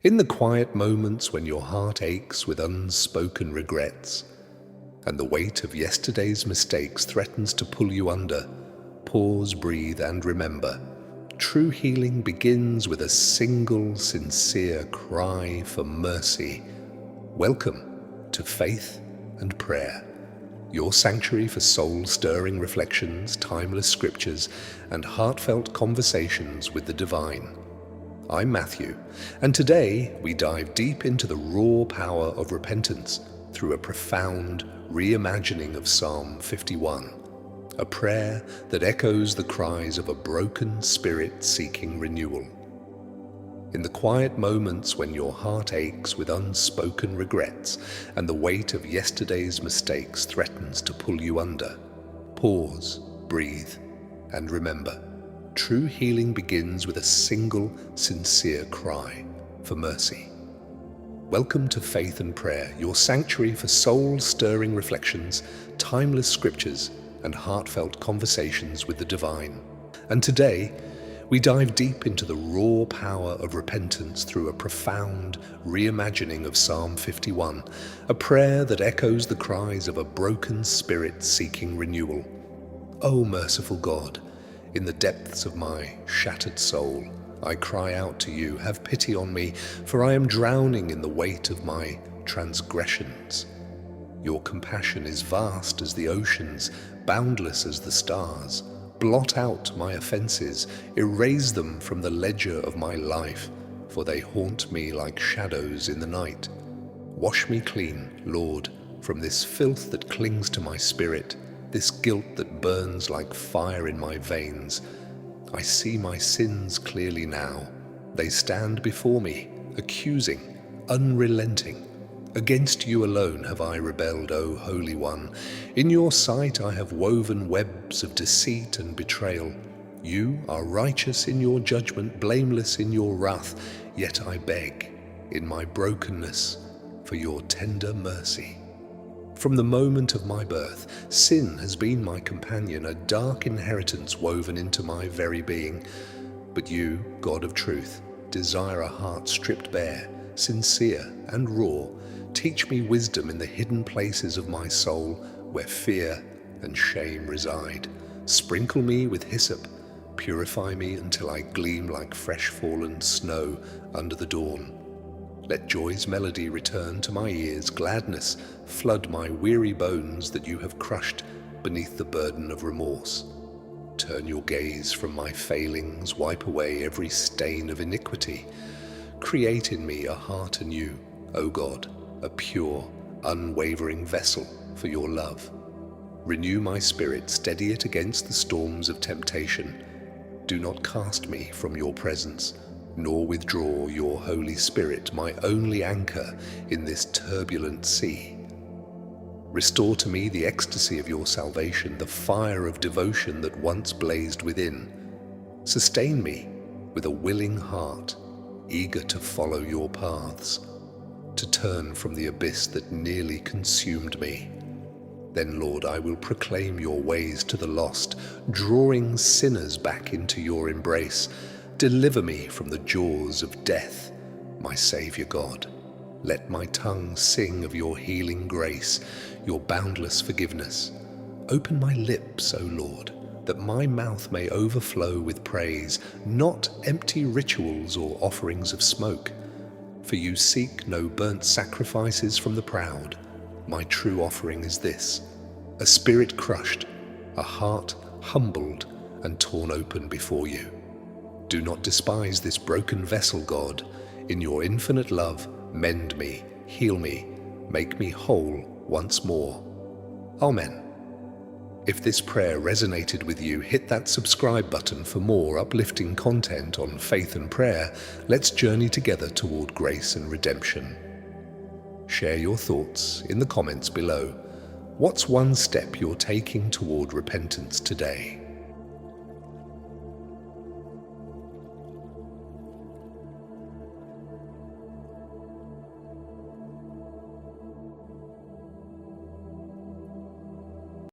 In the quiet moments when your heart aches with unspoken regrets, and the weight of yesterday's mistakes threatens to pull you under, pause, breathe, and remember. True healing begins with a single, sincere cry for mercy. Welcome to Faith and Prayer, your sanctuary for soul-stirring reflections, timeless scriptures, and heartfelt conversations with the divine. I'm Matthew, and today we dive deep into the raw power of repentance through a profound reimagining of Psalm 51, a prayer that echoes the cries of a broken spirit seeking renewal. In the quiet moments when your heart aches with unspoken regrets and the weight of yesterday's mistakes threatens to pull you under, pause, breathe, and remember. True healing begins with a single, sincere cry for mercy. Welcome to Faith and Prayer, your sanctuary for soul-stirring reflections, timeless scriptures, and heartfelt conversations with the divine. And today, we dive deep into the raw power of repentance through a profound reimagining of Psalm 51, a prayer that echoes the cries of a broken spirit seeking renewal. O merciful God, in the depths of my shattered soul, I cry out to you, have pity on me, for I am drowning in the weight of my transgressions. Your compassion is vast as the oceans, boundless as the stars. Blot out my offenses, erase them from the ledger of my life, for they haunt me like shadows in the night. Wash me clean, Lord, from this filth that clings to my spirit, this guilt that burns like fire in my veins. I see my sins clearly now. They stand before me, accusing, unrelenting. Against you alone have I rebelled, O Holy One. In your sight I have woven webs of deceit and betrayal. You are righteous in your judgment, blameless in your wrath, yet I beg, in my brokenness, for your tender mercy. From the moment of my birth, sin has been my companion, a dark inheritance woven into my very being. But you, God of truth, desire a heart stripped bare, sincere and raw. Teach me wisdom in the hidden places of my soul, where fear and shame reside. Sprinkle me with hyssop, purify me until I gleam like fresh fallen snow under the dawn. Let joy's melody return to my ears, gladness flood my weary bones that you have crushed beneath the burden of remorse. Turn your gaze from my failings, wipe away every stain of iniquity. Create in me a heart anew, O God, a pure, unwavering vessel for your love. Renew my spirit, steady it against the storms of temptation. Do not cast me from your presence, nor withdraw your Holy Spirit, my only anchor in this turbulent sea. Restore to me the ecstasy of your salvation, the fire of devotion that once blazed within. Sustain me with a willing heart, eager to follow your paths, to turn from the abyss that nearly consumed me. Then, Lord, I will proclaim your ways to the lost, drawing sinners back into your embrace. Deliver me from the jaws of death, my Saviour God. Let my tongue sing of your healing grace, your boundless forgiveness. Open my lips, O Lord, that my mouth may overflow with praise, not empty rituals or offerings of smoke. For you seek no burnt sacrifices from the proud. My true offering is this: a spirit crushed, a heart humbled and torn open before you. Do not despise this broken vessel, God. In your infinite love, mend me, heal me, make me whole once more. Amen. If this prayer resonated with you, hit that subscribe button for more uplifting content on faith and prayer. Let's journey together toward grace and redemption. Share your thoughts in the comments below. What's one step you're taking toward repentance today?